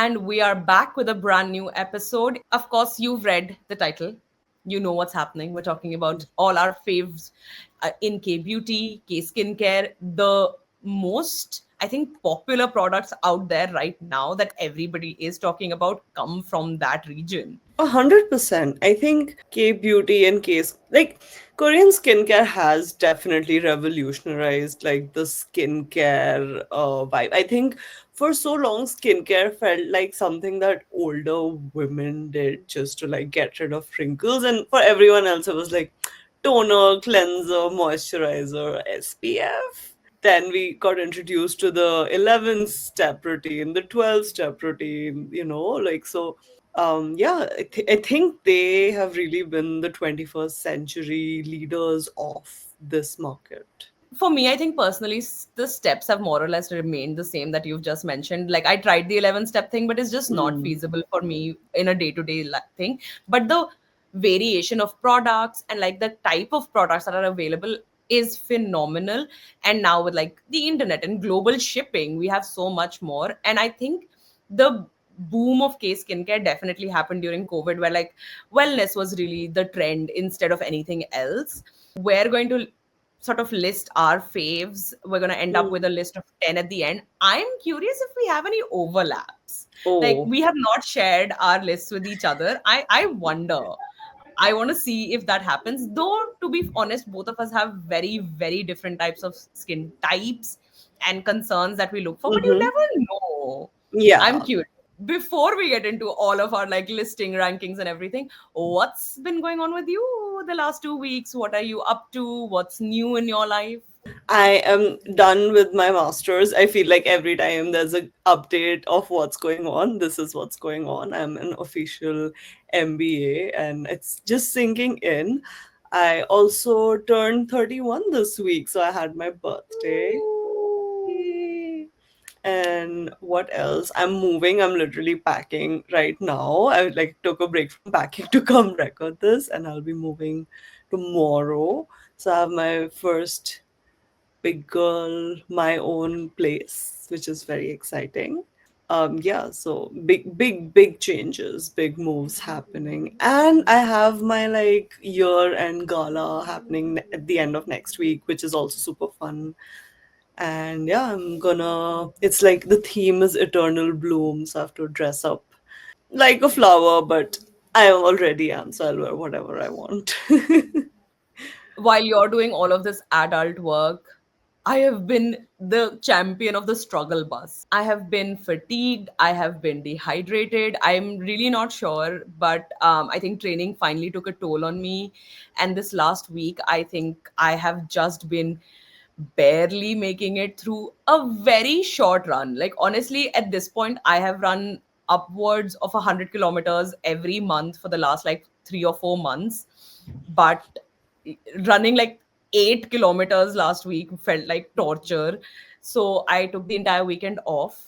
And we are back with a brand new episode. Of course, you've read the title. You know what's happening. We're talking about all our faves in K beauty, K skincare, the most, I think, popular products out there right now that everybody is talking about come from that region. 100%. I think K beauty and like Korean skincare has definitely revolutionized like the skincare vibe. I think for so long skincare felt like something that older women did just to like get rid of wrinkles, and for everyone else it was like toner, cleanser, moisturizer, SPF. Then we got introduced to the 11 step routine, the 12 step routine, like so. Yeah, I think they have really been the 21st century leaders of this market. For me, I think personally, the steps have more or less remained the same that you've just mentioned. Like, I tried the 11 step thing, but it's just not Mm. feasible for me in a day to day thing. But the variation of products and like the type of products that are available is phenomenal. And now, with like the internet and global shipping, we have so much more. And I think the boom of K skincare definitely happened during COVID, where like wellness was really the trend instead of anything else. We're going to sort of list our faves. We're going to end up with Mm. a list of 10 at the end. I'm curious if we have any overlaps. Like, Oh. we have not shared our lists with each other. I wonder. I want to see if that happens. Though, to be honest, both of us have very, very different types of skin types and concerns that we look for, but you Mm-hmm. never know. I'm Yeah. curious. Before we get into all of our like listing rankings and everything, what's been going on with you the last 2 weeks? What are you up to? What's new in your life? I am done with my masters. I feel like every time there's an update of what's going on, this is what's going on. I'm an official MBA and it's just sinking in. I also turned 31 this week, so I had my birthday. Yay. And what else? I'm moving. I'm literally packing right now. I like took a break from packing to come record this, and I'll be moving tomorrow. So I have my first big girl, my own place, which is very exciting. Yeah, so big changes, big moves happening. And I have my like year end gala happening at the end of next week, which is also super fun. And yeah, it's like the theme is eternal bloom, so I have to dress up like a flower, but I already am, so I'll wear whatever I want. While you're doing all of this adult work, I have been the champion of the struggle bus. I have been fatigued. I have been dehydrated. I'm really not sure, but I think training finally took a toll on me. And this last week, I think I have just been barely making it through a very short run. Like, honestly, at this point, I have run upwards of 100 kilometers every month for the last like 3 or 4 months. But running like 8 kilometers last week felt like torture. So I took the entire weekend off.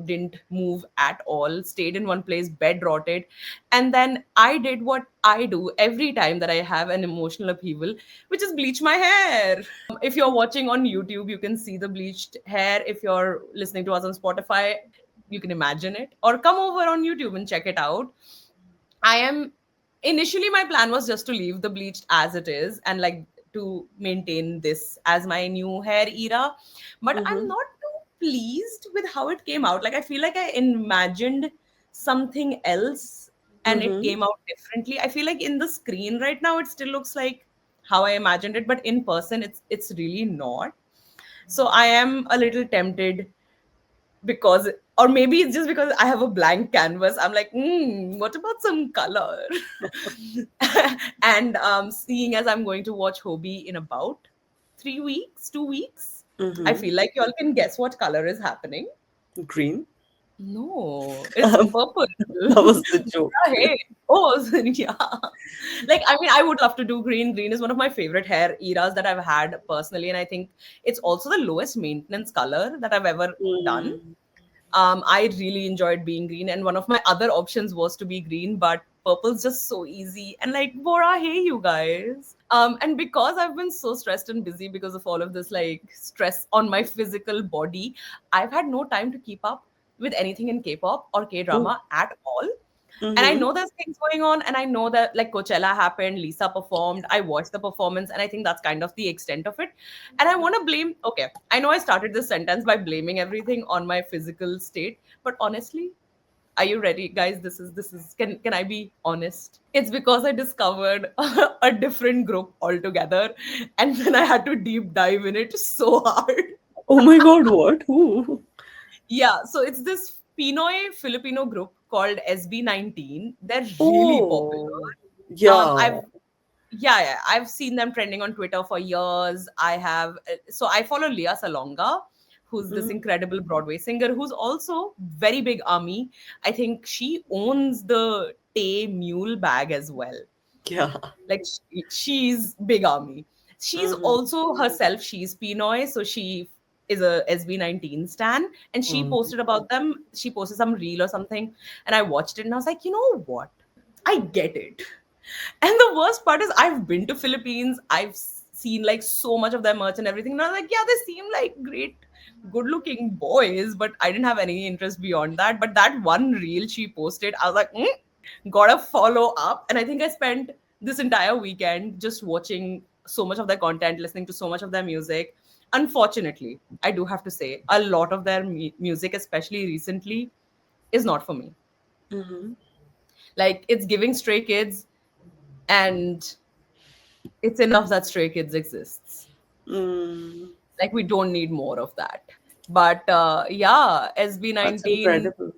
Didn't move at all, stayed in one place, bed rotted. And then I did what I do every time that I have an emotional upheaval, which is bleach my hair. If you're watching on YouTube, you can see the bleached hair. If you're listening to us on Spotify, you can imagine it. Or come over on YouTube and check it out. I am initially my plan was just to leave the bleached as it is and like to maintain this as my new hair era. But I'm Hmm. not too pleased with how it came out. Like I feel like I imagined something else and it Hmm. came out differently. I feel like in the screen right now it still looks like how I imagined it, but in person it's really not. So I am a little tempted because, or maybe it's just because I have a blank canvas. I'm like, what about some color? And seeing as I'm going to watch Hobie in about 3 weeks, 2 weeks, I Hmm. feel like y'all can guess what color is happening. Green. No, it's purple. That was the joke. Hey, oh, yeah. Like, I mean, I would love to do green. Green is one of my favorite hair eras that I've had personally, and I think it's also the lowest maintenance color that I've ever done. Mm. I really enjoyed being green, and one of my other options was to be green, but purple's just so easy. And like, Bora, hey, you guys. And because I've been so stressed and busy because of all of this, like stress on my physical body, I've had no time to keep up with anything in K-pop or Oh. K-drama at all. And I Mm-hmm. know there's things going on, and I know that like Coachella happened, Lisa performed, I watched the performance, and I think that's kind of the extent of it. And I want to blame, okay, I know I started this sentence by blaming everything on my physical state, but honestly, are you ready, guys? This is can I be honest? It's because I discovered a different group altogether, and then I had to deep dive in it so hard. Oh my God, what? Ooh. Yeah, so it's this Pinoy Filipino group called SB19. They're really popular. Oh, yeah. I've yeah, I've seen them trending on Twitter for years. I have so I follow Leah Salonga, who's this Mm, incredible Broadway singer who's also very big army. I think she owns the Tay Mule bag as well. yeah. Like she's big army. She's Mm-hmm. also herself, she's Pinoy, so she is a SB19 stan, and she Mm. posted about them. She posted some reel or something, and I watched it and I was like, you know what? I get it. And the worst part is I've been to Philippines. I've seen like so much of their merch and everything. And I was like, yeah, they seem like great, good looking boys, but I didn't have any interest beyond that. But that one reel she posted, I was like, gotta follow up. And I think I spent this entire weekend just watching so much of their content, listening to so much of their music. Unfortunately, I do have to say, a lot of their music, especially recently, is not for me. Mm-hmm. Like, it's giving Stray Kids, and it's enough that Stray Kids exists. Mm. Like, we don't need more of that. But yeah, That's SB19 incredible.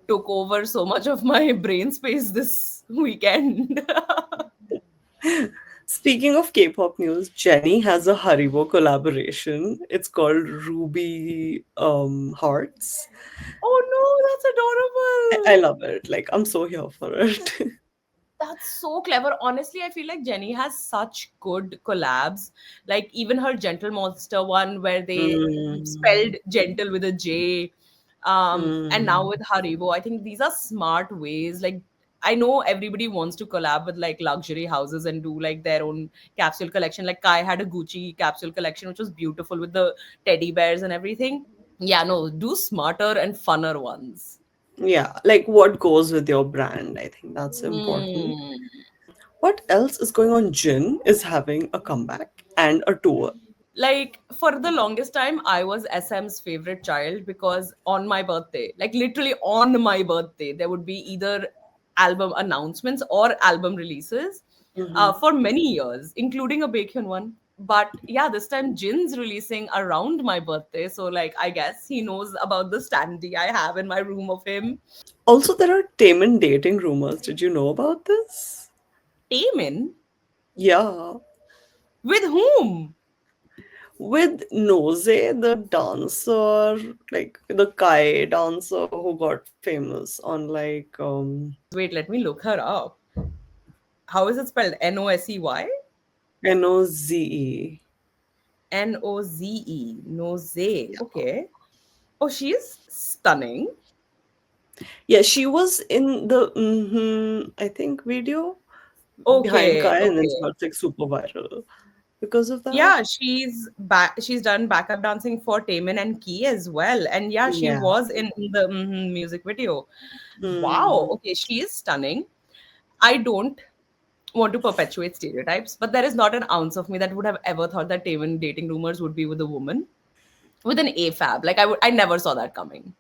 took over so much of my brain space this weekend. Speaking of K-pop news, Jennie has a Haribo collaboration. It's called Ruby Hearts. Oh no, that's I adorable. love it. Like, I'm so here for it. That's so clever. Honestly, I feel like Jenny has such good collabs. Like even her Gentle Monster one where they Mm. spelled gentle with a J. And now Mm. with Haribo, I think these are smart ways. Like I know everybody wants to collab with like luxury houses and do like their own capsule collection. Like Kai had a Gucci capsule collection, which was beautiful with the teddy bears and everything. Yeah, no, do smarter and funner ones. Yeah, like what goes with your brand. I think that's important. Hmm. What else is going on? Jin is having a comeback and a tour. Like for the longest time I was SM's favorite child because on my birthday, like literally on my birthday, there would be either album announcements or album releases Mm-hmm. for many years, including a Baekhyun one. But yeah, this time Jin's releasing around my birthday, so like I guess he knows about the standee I have in my room of him. Also, there are Taemin dating rumors. Did you know about this? Taemin? Yeah. With whom? With Nose, the dancer, like the Kai dancer who got famous on Wait, let me look her up. How is it spelled? Nosey? Noze. Noze. Nose. Yeah. Okay. Oh, she's stunning. Yeah, she was in the I think video behind Okay, Kai, and then she okay. got like super viral because of that. Yeah, she's back. She's done backup dancing for Taemin and Key as well, and yeah, she Yeah. was in the music video. Wow. Mm. Okay, she is stunning. I don't want to perpetuate stereotypes, but there is not an ounce of me that would have ever thought that Taemin dating rumors would be with a woman, with an AFAB. Like I never saw that coming.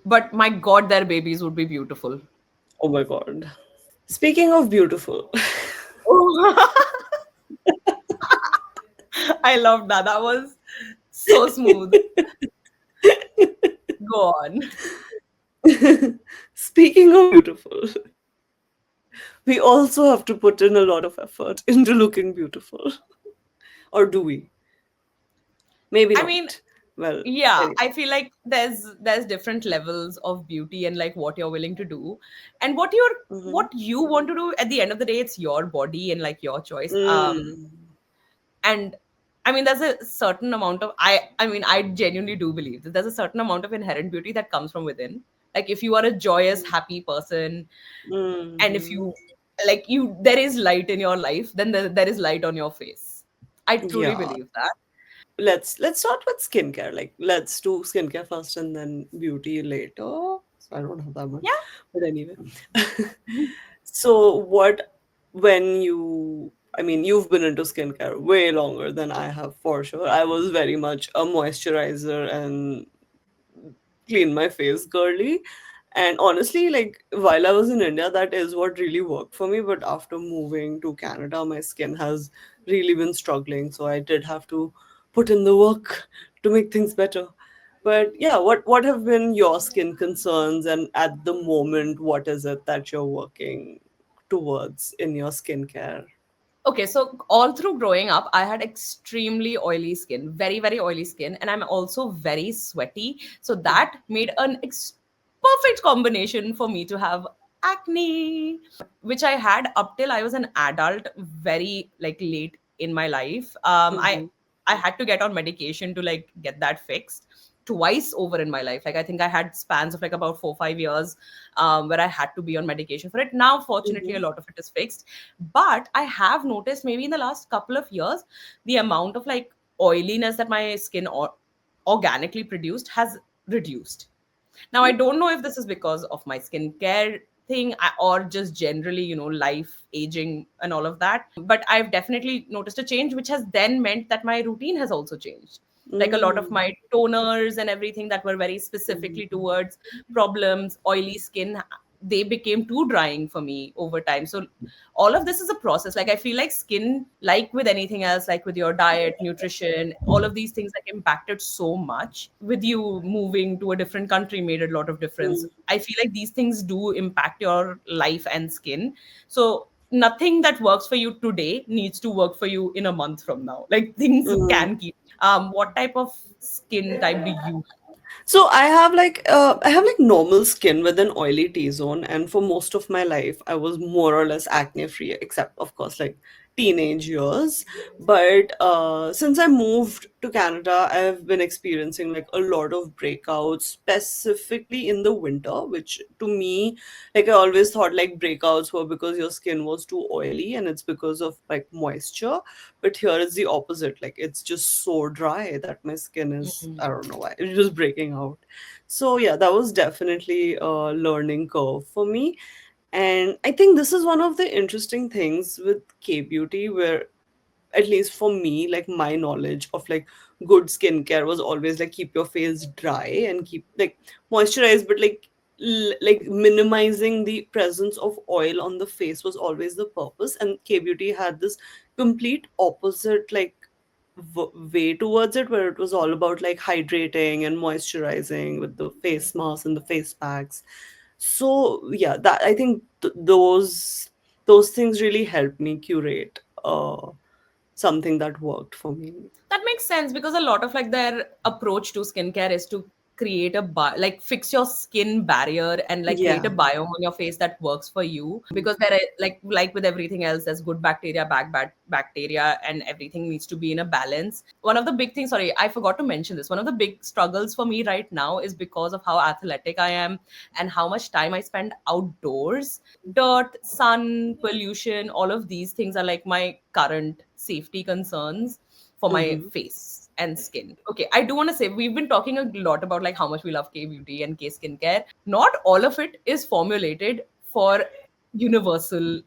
But my God, their babies would be beautiful. Oh my god. Speaking of beautiful, I love that. That was so smooth. Go on. speaking of beautiful, we also have to put in a lot of effort into looking beautiful. Or do we? Maybe I mean, not. Well, yeah, anyway. I feel like there's different levels of beauty and like what you're willing to do and what you want to do. At the end of the day, it's your body and like your choice. Mm. And I mean, there's a certain amount of I mean, I genuinely do believe that there's a certain amount of inherent beauty that comes from within. Like if you are a joyous, happy person, and if Mhm. you like you there is light in your life, then there is light on your face. I truly Yeah. believe that. let's start with skincare. Like, let's do skincare first and then beauty later. So I don't have that much, Yeah. but anyway. So what, when you, I mean, you've been into skincare way longer than I have for sure. I was very much a moisturizer and clean my face girly. And honestly, like, while I was in India, that is what really worked for me. But after moving to Canada, my skin has really been struggling. So I did have to put in the work to make things better. But yeah, what have been your skin concerns, and at the moment, what is it that you're working towards in your skincare? Okay, so all through growing up, I had extremely oily skin, very, very oily skin, and I'm also very sweaty. So that made an perfect combination for me to have acne, which I had up till I was an adult, very like late in my life. Mm-hmm. I had to get on medication to like get that fixed twice over in my life. Like I think I had spans of like about 4 5 years where I had to be on medication for it. Now, fortunately, a Mm-hmm. lot of it is fixed. But I have noticed maybe in the last couple of years, the amount of like oiliness that my skin organically produced has reduced. Now, I don't know if this is because of my skincare thing or just generally, life, aging, and all of that. But I've definitely noticed a change, which has then meant that my routine has also changed. Like a lot of Mm-hmm. my toners and everything that were very specifically towards problems, oily skin, they became too drying for me over time. So all of this is a process. Like I feel like skin, like with anything else, like with your diet, nutrition, all of these things like impacted so much. With you moving to a different country made a lot of difference. I feel like these things do impact your life and skin. So nothing that works for you today needs to work for you in a month from now. Like things Mm-hmm. can keep. What type of skin type do you So I have like normal skin with an oily T zone, and for most of my life I was more or less acne free, except of course like teenage years. But since I moved to Canada, I've been experiencing like a lot of breakouts, specifically in the winter, which to me, like, I always thought like breakouts were because your skin was too oily and it's because of like moisture. But here is the opposite. Like, it's just so dry that my skin is, have? I don't know why, it's just breaking out. So yeah, that was definitely a learning curve for me. And I think this is one of the interesting things with K beauty, where at least for me, like, my knowledge of like good skincare was always like keep your face dry and keep like moisturized, but like like minimizing the presence of oil on the face was always the purpose. And K beauty had this complete opposite like way towards it, where it was all about like hydrating and moisturizing with the face mask and the face packs. So yeah, that I think those things really helped me curate something that worked for me. That makes sense because a lot of like their approach to skincare is to create like fix your skin barrier and like create a Yeah. biome on your face that works for you, because there are like with everything else, there's good bacteria, bad bacteria, and everything needs to be in a balance. One of the big things, sorry, I forgot to mention this, one of the big struggles for me right now is because of how athletic I am and how much time I spend outdoors. Dirt, sun, pollution, all of these things are like my current safety concerns for my Mm-hmm. face and skin. Okay, I do want to say we've been talking a lot about like how much we love K beauty and K skincare. Not all of it is formulated for universal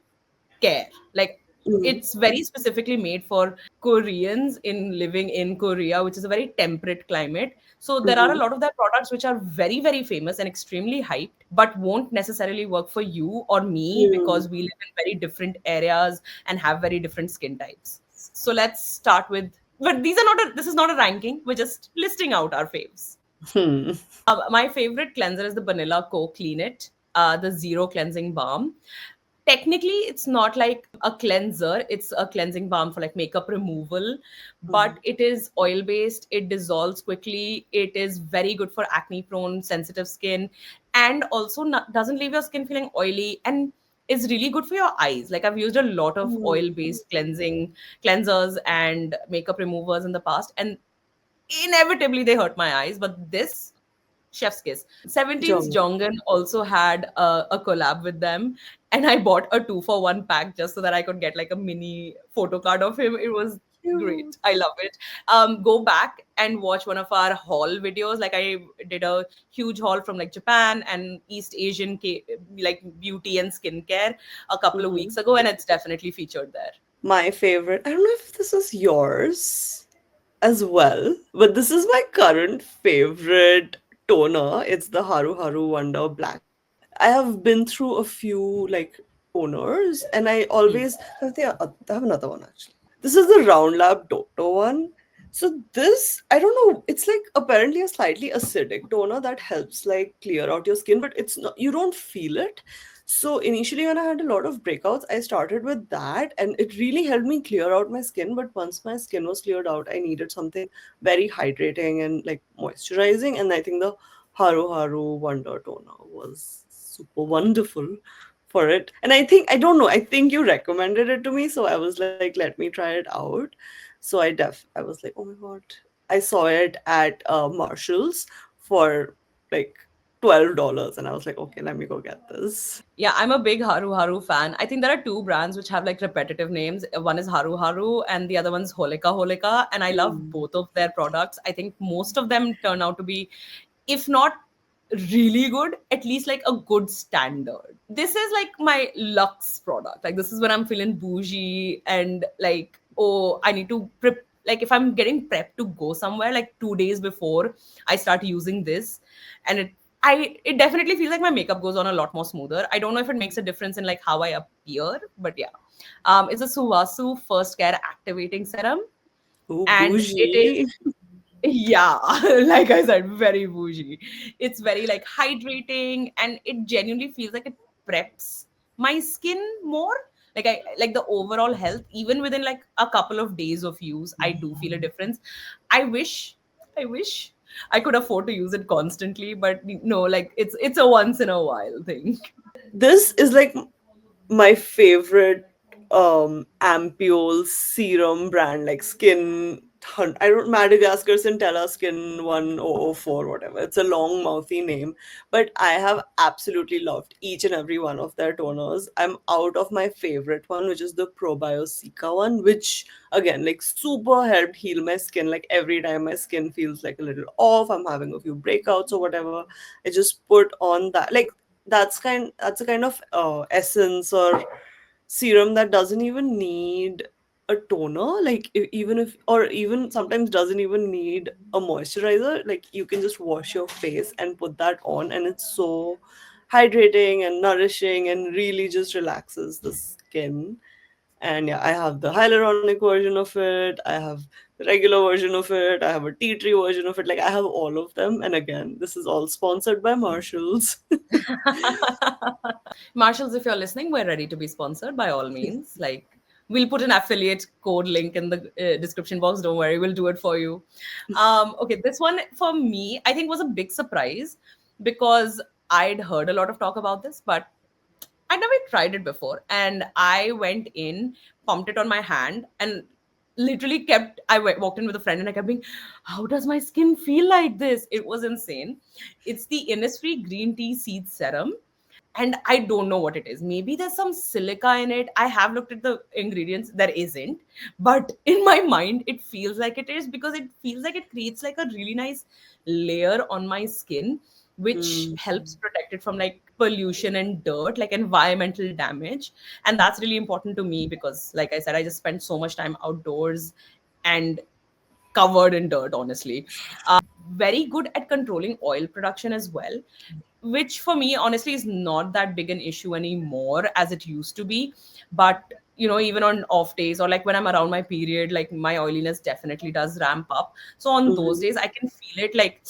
care. Like Mm-hmm. it's very specifically made for Koreans in living in Korea, which is a very temperate climate. So there are a Mm-hmm. lot of their products which are very, very famous and extremely hyped, but won't necessarily work for you or me because we live in very different areas and have very different skin types. So let's start with, but this is not a ranking. We're just listing out our faves. Hmm. My favorite cleanser is the Vanilla Co Clean It, the Zero Cleansing Balm. Technically, it's not like a cleanser, it's a cleansing balm for like makeup removal, but it is oil based, it dissolves quickly, it is very good for acne prone, sensitive skin, and also doesn't leave your skin feeling oily, and is really good for your eyes. Like I've used a lot of oil Mm-hmm. based cleansers and makeup removers in the past, and inevitably they hurt my eyes, but this chef's kiss. 17's Jung. Jongan also had a collab with them, and I bought a 2 for 1 pack just so that I could get like a mini photo card of him. It was Great. I love it. Go back and watch one of our haul videos. Like I did a huge haul from like Japan and East Asian like beauty and skincare a couple of weeks Mhm. ago, and it's definitely featured there. My favorite, I don't know if this is yours as well, but this is my current favorite toner. It's the Haru Haru Wonder Black. I have been through a few like toners, and I Hmm. always I have another one actually. This is the Round Lab Doctor one. So this, I don't know, it's like apparently a slightly acidic toner that helps like clear out your skin, but it's not, you don't feel it. So initially when I had a lot of breakouts, I started with that and it really helped me clear out my skin. But once my skin was cleared out, I needed something very hydrating and like moisturizing. And I think the Haru Haru Wonder Toner was super wonderful for it. And I don't know, I think you recommended it to me, so I was like, let me try it out. So I was like, oh my god. I saw it at Marshall's for like $12, and I was like, okay, let me go get this. Yeah, I'm a big Haru Haru fan. I think there are two brands which have like repetitive names. One is Haru Haru and the other one's Holika Holika. And I love Hmm. both of their products. I think most of them turn out to be, if not really good, at least like a good standard. This is like my Lux product. Like this is when I'm feeling bougie and like, oh, I need to prep. Like if I'm getting prepped to go somewhere, like 2 days before I start using this, and it definitely feels like my makeup goes on a lot more smoother. I don't know if it makes a difference in like how I appear, but yeah. It's a Suvasu First Care Activating Serum, Oh, and it is, bougie. yeah, like I said, very bougie. It's very like hydrating, and it genuinely feels like it preps my skin more. Like I like the overall health, even within like a couple of days of use, I do feel a difference. I wish, I wish I could afford to use it constantly, but no, like it's a once in a while thing. This is like my favorite ampule serum brand, like I don't, Madagascar Centella Skin 1004, whatever. It's a long mouthy name, but I have absolutely loved each and every one of their toners. I'm out of my favorite one, which is the Probiotica one, which again, like super helped heal my skin. Like every time my skin feels like a little off, I'm having a few breakouts or whatever, I just put on that. Like that's a kind of essence or serum that doesn't even need a toner, like even if, or even sometimes doesn't even need a moisturizer. Like you can just wash your face and put that on, and it's so hydrating and nourishing and really just relaxes the skin. And yeah, I have the hyaluronic version of it, I have the regular version of it, I have a tea tree version of it. Like I have all of them, and again, this is all sponsored by Marshalls. Marshalls, if you're listening, we're ready to be sponsored by all means. Like, we'll put an affiliate code link in the description box. Don't worry, we'll do it for you. Okay, this one for me, I think was a big surprise because I'd heard a lot of talk about this, but I'd never tried it before. And I went in, pumped it on my hand, and literally walked in with a friend and I kept being, how does my skin feel like this? It was insane. It's the Innisfree Green Tea Seed Serum, and I don't know what it is. Maybe there's some silica in it. I have looked at the ingredients. There isn't, but in my mind, it feels like it is because it feels like it creates like a really nice layer on my skin, which Mm. helps protect it from like pollution and dirt, like environmental damage. And that's really important to me because, like I said, I just spent so much time outdoors and covered in dirt, honestly. Very good at controlling oil production as well, which for me honestly is not that big an issue anymore as it used to be. But even on off days or like when I'm around my period, like my oiliness definitely does ramp up. So on those Mhm. days I can feel it like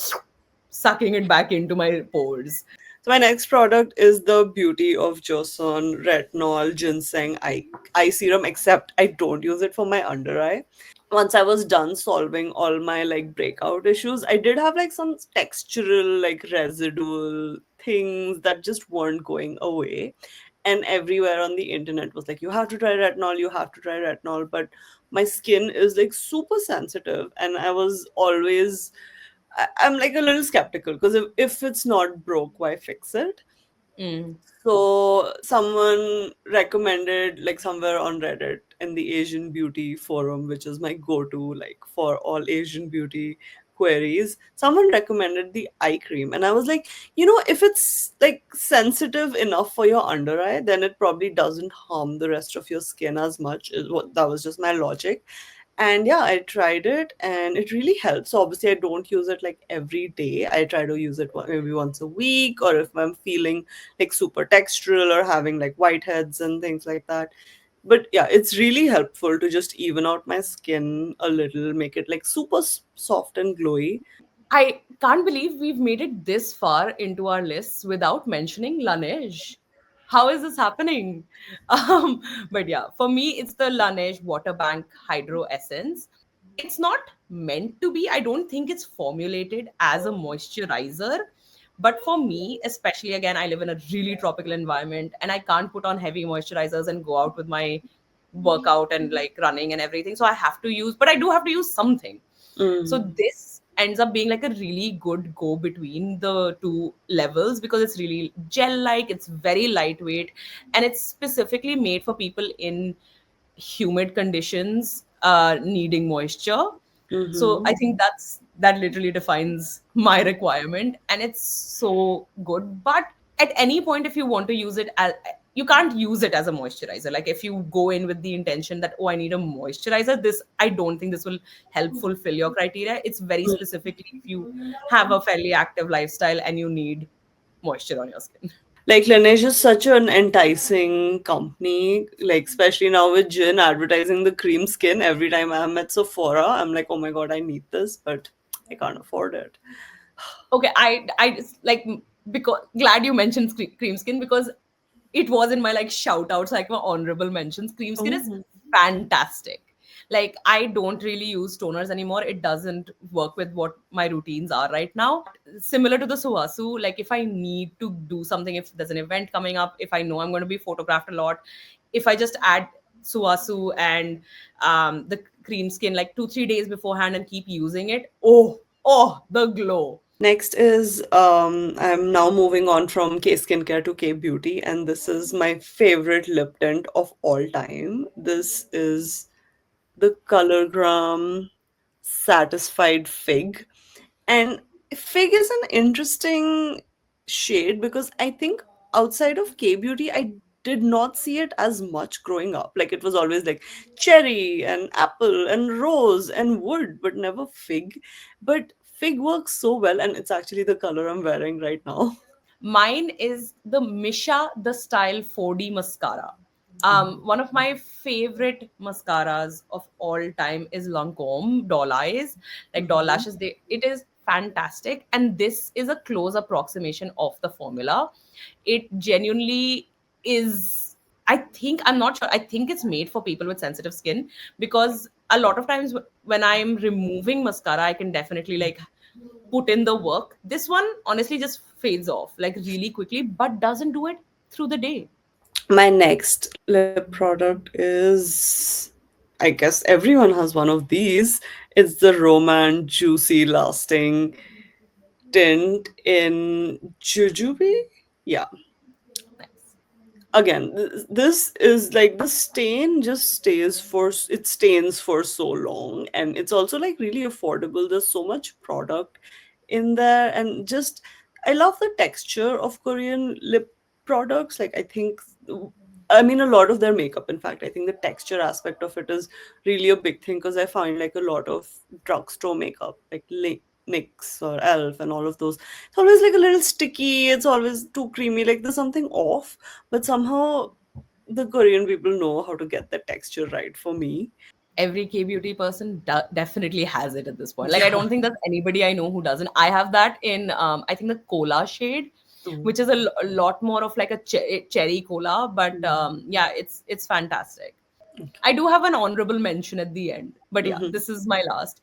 sucking it back into my pores. So my next product is the Beauty of Joseon Retinol Ginseng Eye Serum, except I don't use it for my under eye. Once I was done solving all my like breakout issues, I did have like some textural, like residual things that just weren't going away. And everywhere on the internet was like, you have to try retinol, you have to try retinol. But my skin is like super sensitive, and I was always, I'm like a little skeptical because if it's not broke, why fix it? Mm. So someone recommended, like somewhere on Reddit in the Asian beauty forum, which is my go-to like for all Asian beauty queries, someone recommended the eye cream, and I was like, if it's like sensitive enough for your under eye, then it probably doesn't harm the rest of your skin as much. Is what that was just my logic. And yeah, I tried it and it really helps. So obviously I don't use it like every day. I try to use it maybe once a week, or if I'm feeling like super textural or having like whiteheads and things like that. But yeah, it's really helpful to just even out my skin a little, make it like super soft and glowy. I can't believe we've made it this far into our lists without mentioning Laneige. How is this happening? Um, but yeah, for me, it's the Laneige Water Bank Hydro Essence. It's not meant to be. I don't think it's formulated as a moisturizer. But for me, especially again, I live in a really tropical environment and I can't put on heavy moisturizers and go out with my workout and like running and everything. So I have to use, but I do have to use something. So Mm. this ends up being like a really good go between the two levels because it's really gel like, it's very lightweight, and it's specifically made for people in humid conditions needing moisture. So I Mm-hmm. think that literally defines my requirement, and it's so good. But at any point, if you want to use it as, you can't use it as a moisturizer. Like if you go in with the intention that, oh, I need a moisturizer, this, I don't think this will help fulfill your criteria. It's very specifically if you have a fairly active lifestyle and you need moisture on your skin. Like Laneige is such an enticing company, like especially now with Jin advertising the cream skin. Every time I'm at Sephora, I'm like, oh my god, I need this, but I can't afford it. Okay, I just like, because glad you mentioned cream skin, because it was in my like shout outs, like my honorable mentions. Cream skin is Mhm. fantastic. Like I don't really use toners anymore. It doesn't work with what my routines are right now. Similar to the Suasu, like if I need to do something, if there's an event coming up, if I know I'm going to be photographed a lot, if I just add Suasu and the cream skin like 2-3 days beforehand and keep using it, oh, the glow. Next is I'm now moving on from K skincare to K beauty, and this is my favorite lip tint of all time. This is the Colorgram Satisfied Fig. And Fig is an interesting shade because I think outside of K beauty, I did not see it as much growing up. Like it was always like cherry and apple and rose and wood, but never fig. But Fig works so well, and it's actually the color I'm wearing right now. Mine is the Misha the Style 4D mascara. One of my favorite mascaras of all time is Lancome Doll Eyes, like doll Mhm. lashes. It is fantastic, and this is a close approximation of the formula. It genuinely is. I think, I'm not sure. I think it's made for people with sensitive skin, because a lot of times when I'm removing mascara, I can definitely like put in the work. This one honestly just fades off like really quickly, but doesn't do it through the day. My next lip product is, I guess everyone has one of these. It's the Roman Juicy Lasting Tint in Jujube. Yeah, Nice. again, this is like the stain just stays for it stains for so long, and it's also like really affordable. There's so much product in there, and just I love the texture of Korean lip products. Like I mean, a lot of their makeup, in fact, I think the texture aspect of it is really a big thing, because I find like a lot of drugstore makeup, like NYX or Elf and all of those, it's always like a little sticky, it's always too creamy, like there's something off, but somehow the Korean people know how to get the texture right for me. Every K beauty person definitely has it at this point. Like I Yeah. don't think there's anybody I know who doesn't. I have that in I think the cola shade, Ooh. which is a lot more of like a cherry cola, but yeah, it's fantastic. I do have an honorable mention at the end, but yeah, Mhm. this is my last.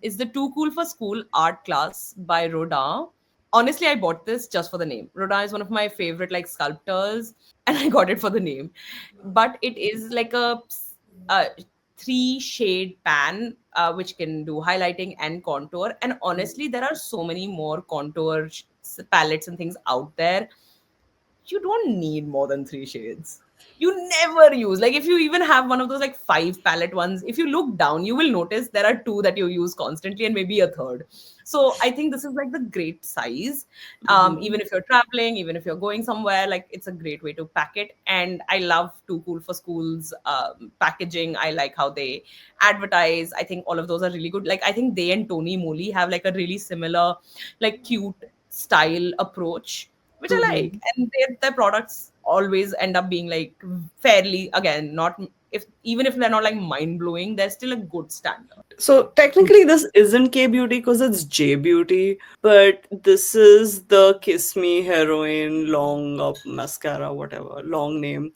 Is the Too Cool for School art class by Rodin. Honestly, I bought this just for the name. Rodin is one of my favorite like sculptors, and I got it for the name. But it is like a three shade pan which can do highlighting and contour. And honestly, there are so many more contour palettes and things out there. you don't need more than three shades. You never use, like, if you even have one of those like five palette ones, if you look down, you will notice there are two that you use constantly and maybe a third. So I think this is like the great size. Hmm. Even if you're traveling, even if you're going somewhere, like, it's a great way to pack it. And I love Too Cool for Schools packaging. I like how they advertise. I think all of those are really good. Like, I think they and Tony Moly have like a really similar, like, cute style approach, which I like. Hmm. And their products always end up being like fairly, again, not, if even if they're not like mind blowing, they're still a good standard. So technically, this isn't K Beauty because it's J Beauty, but this is the Kiss Me Heroine Long Up Mascara, whatever, long name.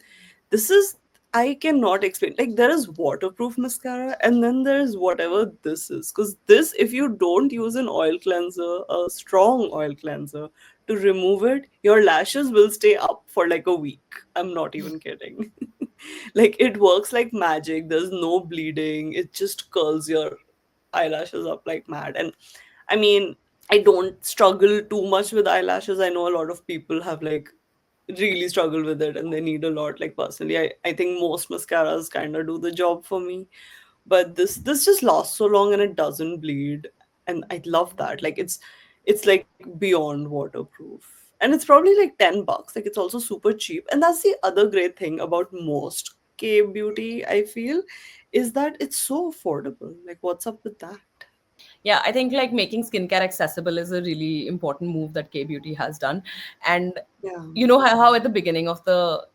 This is, I cannot explain. Like, there is waterproof mascara, and then there's whatever this is. Because this, if you don't use an oil cleanser, a strong oil cleanser, to remove it, your lashes will stay up for like a week. I'm not even kidding. Like, it works like magic. There's no bleeding. It just curls your eyelashes up like mad. And I mean, I don't struggle too much with eyelashes. I know a lot of people have like really struggle with it and they need a lot. Like, personally, I think most mascaras kind of do the job for me. But this just lasts so long and it doesn't bleed. And I love that. Like, it's like beyond waterproof. And it's probably like $10. Like, it's also super cheap. And that's the other great thing about most K beauty, I feel, is that it's so affordable. Like, what's up with that? Yeah, I think like making skincare accessible is a really important move that K Beauty has done. And Yeah. you know how at the beginning of the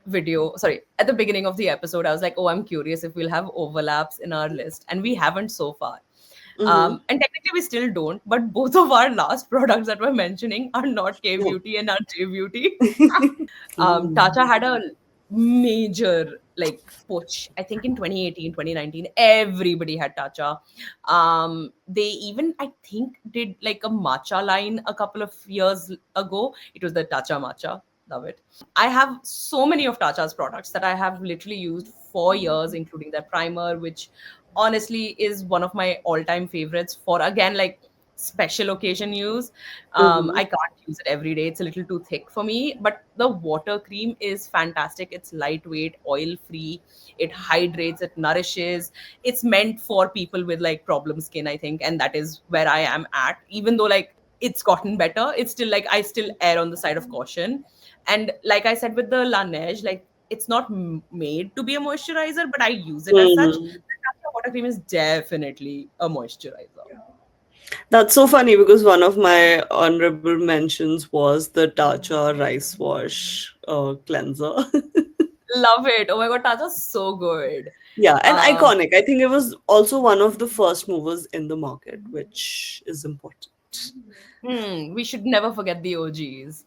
video, sorry, at the beginning of the episode, I was like, oh, I'm curious if we'll have overlaps in our list. And we haven't so far. Mm-hmm. And technically, we still don't, but both of our last products that we're mentioning are not K Yeah. Beauty and are J Beauty. Mm. Tata had a major like push. I think in 2018, 2019, everybody had Tata. They even, I think, did like a matcha line a couple of years ago. It was the Tacha matcha. Love it. I have so many of Tacha's products that I have literally used for years, including their primer, which honestly is one of my all-time favorites for, again, like, special occasion use. Mm-hmm. I can't use it every day. It's a little too thick for me, but the water cream is fantastic. It's lightweight, oil free, it hydrates, it nourishes. It's meant for people with like problem skin, I think, and that is where I am at. Even though like it's gotten better, it's still like I still err on the side of caution. And like I said with the Laneige, like, it's not made to be a moisturizer, but I use it as such. Mm-hmm. The water cream is definitely a moisturizer. That's so funny because one of my honorable mentions was the Tatcha rice wash cleanser. Love it. Oh my god, Taja's so good. Yeah, and Um, iconic. I think it was also one of the first movers in the market, which is important. we should never forget the OGs.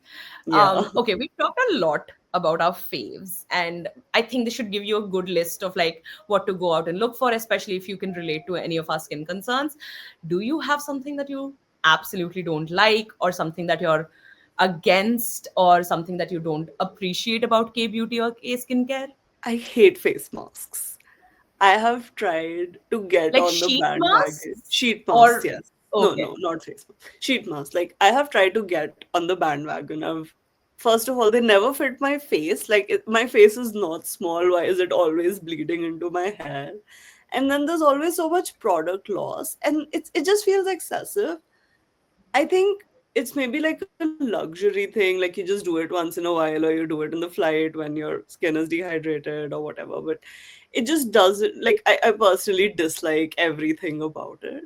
Yeah. Okay, we've talked a lot about our faves, and I think this should give you a good list of like what to go out and look for, especially if you can relate to any of our skin concerns. Do you have something that you absolutely don't like, or something that you're against, or something that you don't appreciate about K beauty or K skincare? I hate face masks. I have tried to get Like on the sheet bandwagon. masks? Sheet masks, Or yes. No, okay. no, not face masks. Sheet masks. Like, I have tried to get on the bandwagon. First of all, they never fit my face. Like, my face is not small. Why is it always bleeding into my hair? And then there's always so much product loss, and it just feels excessive. I think it's maybe like a luxury thing, like you just do it once in a while, or you do it in the flight when your skin is dehydrated or whatever. But it just doesn't, like, I personally dislike everything about it.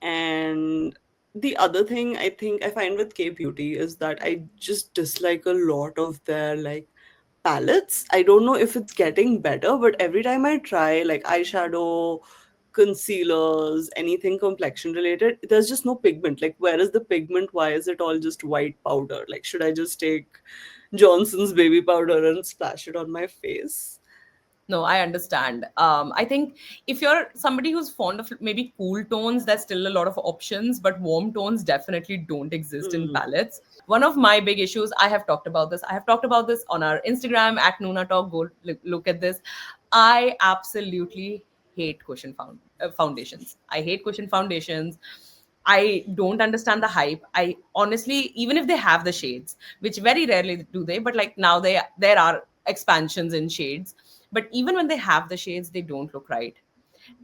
And the other thing I think I find with K Beauty is that I just dislike a lot of their like palettes. I don't know if it's getting better, but every time I try like eyeshadow, concealers, anything complexion related, there's just no pigment. Like, where is the pigment? Why is it all just white powder? Like, should I just take Johnson's baby powder and splash it on my face? No, I understand. I think if you're somebody who's fond of maybe cool tones, there's still a lot of options, but warm tones definitely don't exist in Mm. palettes. One of my big issues, I have talked about this. I have talked about this on our Instagram at NoonaTalk. Go look at this. I absolutely hate foundations. I hate cushion foundations. I don't understand the hype. I honestly, even if they have the shades, which very rarely do they, but like now there are expansions in shades. But even when they have the shades, they don't look right.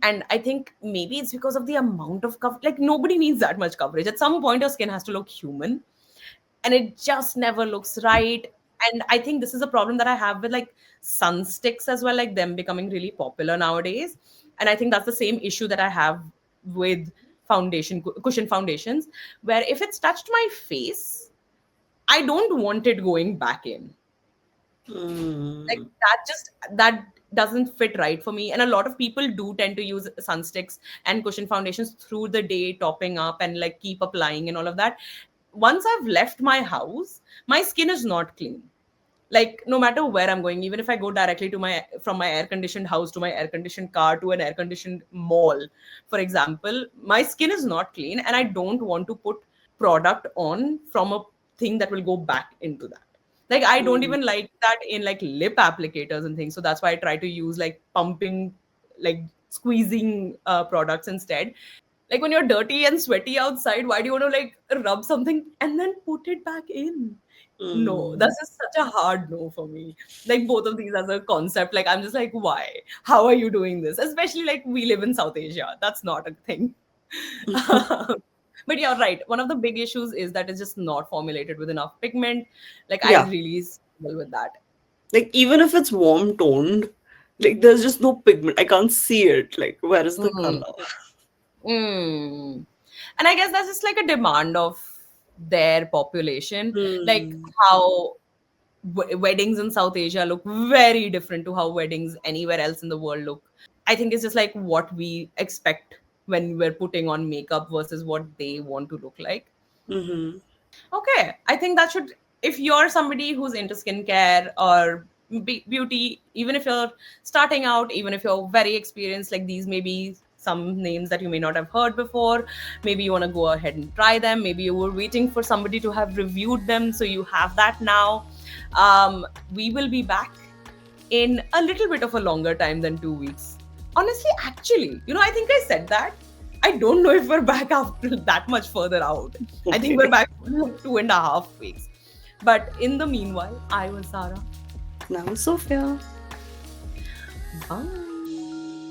And I think maybe it's because of the amount of cover. Like nobody needs that much coverage. At some point, your skin has to look human, and it just never looks right. And I think this is a problem that I have with like sun sticks as well, like them becoming really popular nowadays. And I think that's the same issue that I have with cushion foundations, where if it's touched my face, I don't want it going back in. Like Mm. that doesn't fit right for me. And a lot of people do tend to use sunsticks and cushion foundations through the day, topping up and like keep applying and all of that. Once I've left my house, my skin is not clean. Like no matter where I'm going, even if I go directly to my from my air conditioned house to my air conditioned car to an air conditioned mall, for example, my skin is not clean, and I don't want to put product on from a thing that will go back into that. Like I don't Mm. even like that in like lip applicators and things, so that's why I try to use like pumping, like squeezing products instead. Like when you're dirty and sweaty outside, why do you want to like rub something and then put it back in? No, Mm. that's just such a hard no for me. Like both of these as a concept, like I'm just like, why? How are you doing this? Especially like we live in South Asia. That's not a thing. But you're right. One of the big issues is that it's just not formulated with enough pigment. Like I Yeah. really struggle with that. Like even if it's warm toned, like there's just no pigment. I can't see it. Like where is the Mm. color? Mm. And I guess that's just like a demand of their population. Like Hmm. how weddings in South Asia look very different to how weddings anywhere else in the world look. I think it's just like what we expect when we're putting on makeup versus what they want to look like. Mm-hmm. Okay, I think that should, if you're somebody who's into skincare or beauty, even if you're starting out, even if you're very experienced, like these may be some names that you may not have heard before. Maybe you want to go ahead and try them. Maybe you were waiting for somebody to have reviewed them, so you have that now. We will be back in a little bit of a longer time than 2 weeks. Honestly, actually, I think I said that. I don't know if we're back after that much further out. I think we're Okay. back for like 2.5 weeks. But in the meanwhile, I was Sarah. Now, Sophia. Bye.